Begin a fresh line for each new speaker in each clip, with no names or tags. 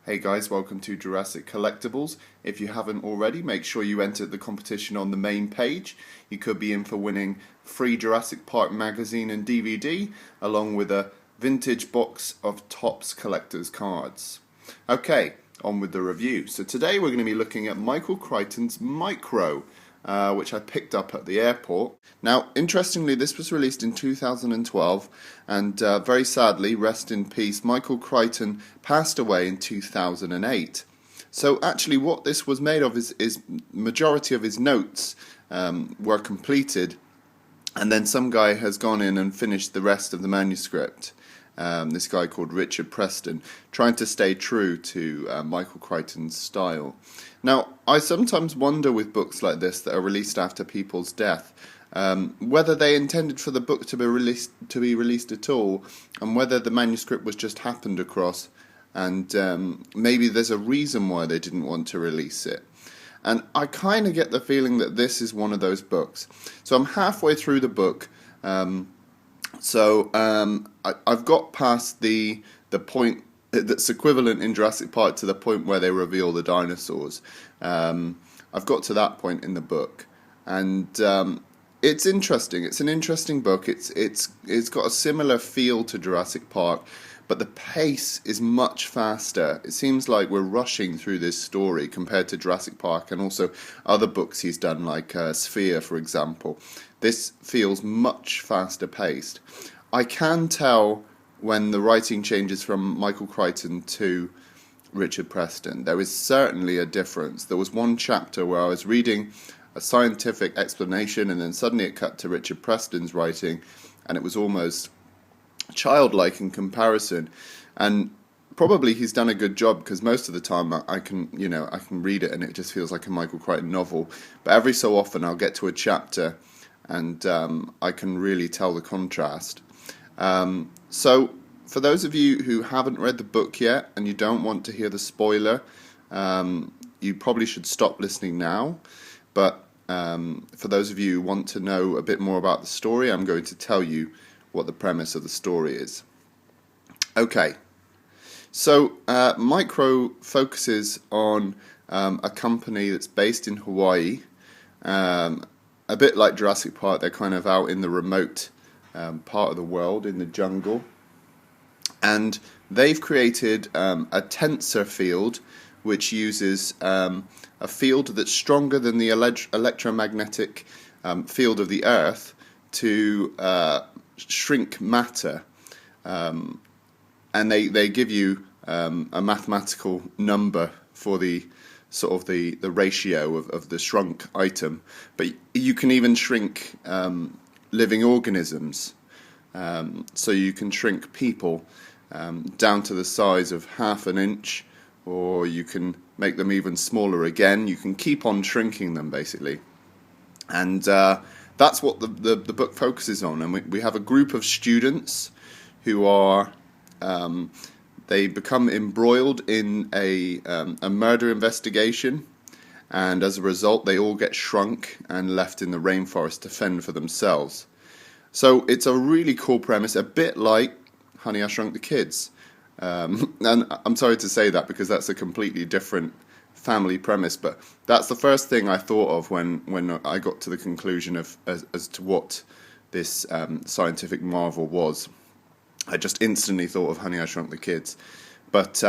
Hey guys, welcome to Jurassic Collectibles. If you haven't already, make sure you enter the competition on the main page. You could be in for winning free Jurassic Park magazine and DVD, along with a vintage box of Topps collector's cards. Okay, on with the review. So today we're going to be looking at Michael Crichton's Micro, which I picked up at the airport. Now, interestingly, this was released in 2012, and very sadly, rest in peace, Michael Crichton passed away in 2008. So actually what this was made of is majority of his notes were completed, and then some guy has gone in and finished the rest of the manuscript. This guy called Richard Preston, trying to stay true to Michael Crichton's style. Now, I sometimes wonder with books like this that are released after people's death, whether they intended for the book to be released at all, and whether the manuscript was just happened across, and maybe there's a reason why they didn't want to release it. And I kind of get the feeling that this is one of those books. So I'm halfway through the book. I've got past the point that's equivalent in Jurassic Park to the point where they reveal the dinosaurs. I've got to that point in the book, and it's interesting. It's an interesting book. It's got a similar feel to Jurassic Park, but the pace is much faster. It seems like we're rushing through this story compared to Jurassic Park and also other books he's done, like Sphere, for example. This feels much faster paced. I can tell when the writing changes from Michael Crichton to Richard Preston. There is certainly a difference. There was one chapter where I was reading a scientific explanation, and then suddenly it cut to Richard Preston's writing, and it was almost childlike in comparison. And probably he's done a good job, because most of the time I can read it and it just feels like a Michael Crichton novel. But every so often I'll get to a chapter and I can really tell the contrast. So for those of you who haven't read the book yet and you don't want to hear the spoiler, you probably should stop listening now. But for those of you who want to know a bit more about the story, I'm going to tell you what the premise of the story is. Okay, so Micro focuses on a company that's based in Hawaii. A bit like Jurassic Park, they're kind of out in the remote part of the world, in the jungle. And they've created a tensor field, which uses a field that's stronger than the electromagnetic field of the Earth to shrink matter. And they give you a mathematical number for the sort of the ratio of the shrunk item. But you can even shrink living organisms. So you can shrink people down to the size of half an inch, or you can make them even smaller again. You can keep on shrinking them, basically. And that's what the book focuses on. And we have a group of students who are... they become embroiled in a murder investigation, and as a result they all get shrunk and left in the rainforest to fend for themselves. So it's a really cool premise, a bit like Honey, I Shrunk the Kids. And I'm sorry to say that, because that's a completely different family premise, but that's the first thing I thought of when I got to the conclusion of as to what this scientific marvel was. I just instantly thought of Honey, I Shrunk the Kids. But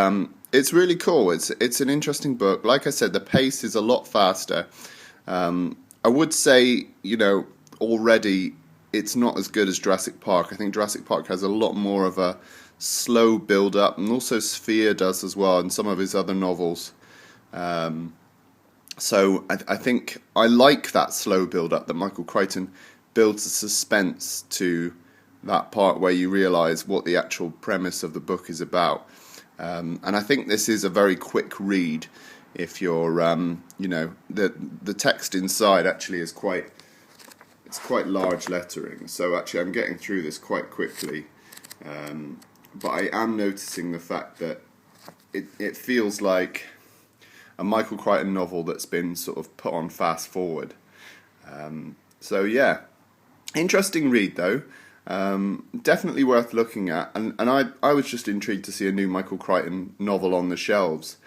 it's really cool. It's an interesting book. Like I said, the pace is a lot faster. I would say, already it's not as good as Jurassic Park. I think Jurassic Park has a lot more of a slow build-up, and also Sphere does as well, and some of his other novels. So I think I like that slow build-up, that Michael Crichton builds the suspense to that part where you realise what the actual premise of the book is about. And I think this is a very quick read if you're, the text inside actually is quite large lettering. So actually I'm getting through this quite quickly. But I am noticing the fact that it feels like a Michael Crichton novel that's been sort of put on fast forward. So yeah, interesting read though. Definitely worth looking at, and I was just intrigued to see a new Michael Crichton novel on the shelves,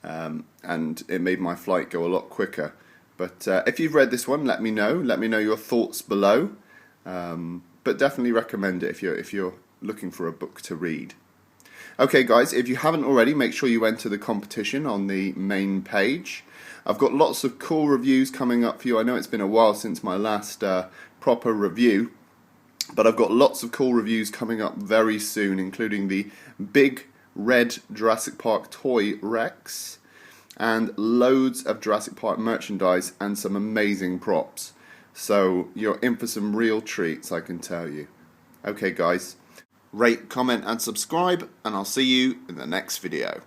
and it made my flight go a lot quicker. But if you've read this one, let me know. Let me know your thoughts below. But definitely recommend it if you're looking for a book to read. Okay, guys, if you haven't already, make sure you enter the competition on the main page. I've got lots of cool reviews coming up for you. I know it's been a while since my last proper review, but I've got lots of cool reviews coming up very soon, including the big red Jurassic Park toy Rex, and loads of Jurassic Park merchandise and some amazing props. So you're in for some real treats, I can tell you. Okay, guys, rate, comment and subscribe, and I'll see you in the next video.